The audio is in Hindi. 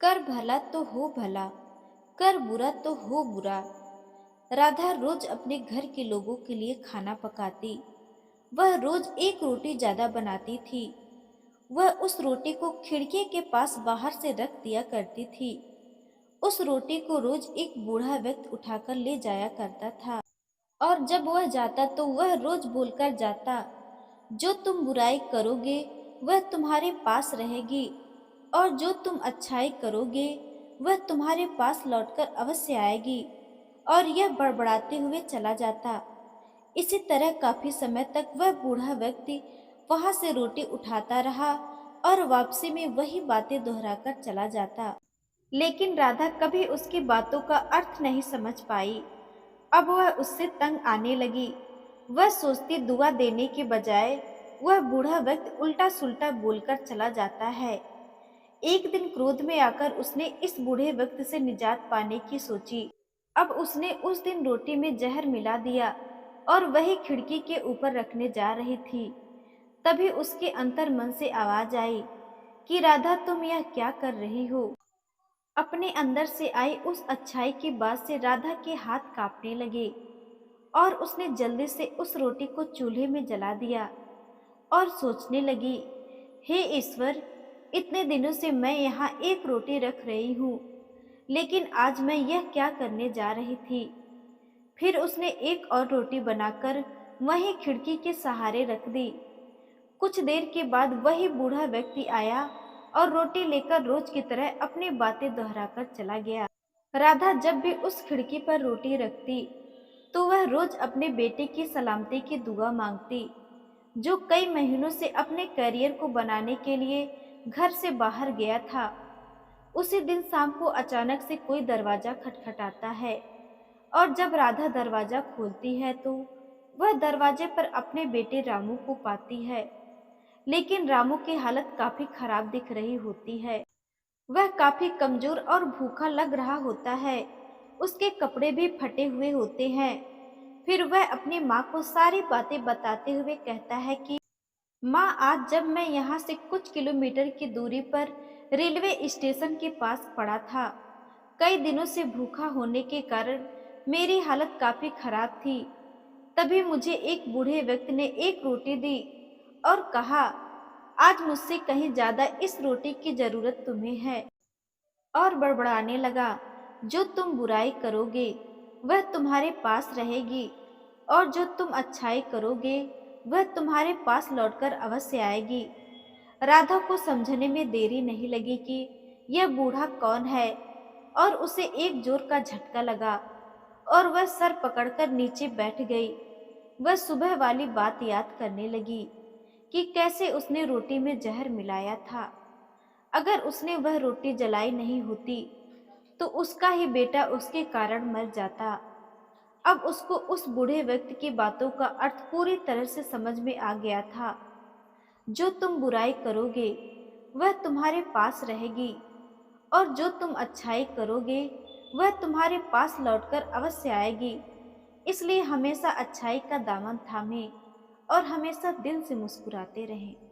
कर भला तो हो भला, कर बुरा तो हो बुरा। राधा रोज अपने घर के लोगों के लिए खाना पकाती। वह रोज एक रोटी ज्यादा बनाती थी। वह उस रोटी को खिड़की के पास बाहर से रख दिया करती थी। उस रोटी को रोज एक बूढ़ा व्यक्ति उठाकर ले जाया करता था। और जब वह जाता तो वह रोज बोलकर जाता, जो तुम बुराई करोगे वह तुम्हारे पास रहेगी, और जो तुम अच्छाई करोगे वह तुम्हारे पास लौटकर अवश्य आएगी। और यह बड़बड़ाते हुए चला जाता। इसी तरह काफी समय तक वह बूढ़ा व्यक्ति वहां से रोटी उठाता रहा और वापसी में वही बातें दोहराकर चला जाता। लेकिन राधा कभी उसकी बातों का अर्थ नहीं समझ पाई। अब वह उससे तंग आने लगी। वह सोचती दुआ देने के बजाय वह बूढ़ा व्यक्ति उल्टा सुल्टा बोलकर चला जाता है। एक दिन क्रोध में आकर उसने इस बूढ़े व्यक्ति से निजात पाने की सोची। अब उसने उस दिन रोटी में जहर मिला दिया और वही खिड़की के ऊपर रखने जा रही थी। तभी उसके अंतर मन से आवाज आई कि राधा, तुम यह क्या कर रही हो। अपने अंदर से आई उस अच्छाई की बात से राधा के हाथ कांपने लगे और उसने जल्दी से उस रोटी को चूल्हे में जला दिया और सोचने लगी, हे ईश्वर, इतने दिनों से मैं यहाँ एक रोटी रख रही हूँ, लेकिन आज मैं यह क्या करने जा रही थी। फिर उसने एक और रोटी बनाकर वहीं खिड़की के सहारे रख दी। कुछ देर के बाद वही बूढ़ा व्यक्ति आया और रोटी लेकर रोज की तरह अपनी बातें दोहराकर चला गया। राधा जब भी उस खिड़की पर रोटी रखती तो वह रोज अपने बेटे की सलामती की दुआ मांगती, जो कई महीनों से अपने करियर को बनाने के लिए घर से बाहर गया था। उसी दिन शाम को अचानक से कोई दरवाजा खटखटाता है और जब राधा दरवाजा खोलती है तो वह दरवाजे पर अपने बेटे रामू को पाती है। लेकिन रामू की हालत काफी खराब दिख रही होती है। वह काफी कमजोर और भूखा लग रहा होता है। उसके कपड़े भी फटे हुए होते हैं। फिर वह अपनी माँ को सारी बातें बताते हुए कहता है कि माँ, आज जब मैं यहाँ से कुछ किलोमीटर की दूरी पर रेलवे स्टेशन के पास पड़ा था, कई दिनों से भूखा होने के कारण मेरी हालत काफी खराब थी। तभी मुझे एक बूढ़े व्यक्ति ने एक रोटी दी और कहा, आज मुझसे कहीं ज्यादा इस रोटी की जरूरत तुम्हें है। और बड़बड़ाने लगा, जो तुम बुराई करोगे वह तुम्हारे पास रहेगी, और जो तुम अच्छाई करोगे वह तुम्हारे पास लौटकर अवश्य आएगी। राधा को समझने में देरी नहीं लगी कि यह बूढ़ा कौन है, और उसे एक जोर का झटका लगा और वह सर पकड़कर नीचे बैठ गई। वह सुबह वाली बात याद करने लगी कि कैसे उसने रोटी में जहर मिलाया था। अगर उसने वह रोटी जलाई नहीं होती तो उसका ही बेटा उसके कारण मर जाता। अब उसको उस बूढ़े व्यक्ति की बातों का अर्थ पूरी तरह से समझ में आ गया था। जो तुम बुराई करोगे वह तुम्हारे पास रहेगी, और जो तुम अच्छाई करोगे वह तुम्हारे पास लौटकर अवश्य आएगी। इसलिए हमेशा अच्छाई का दामन थामें और हमेशा दिल से मुस्कुराते रहें।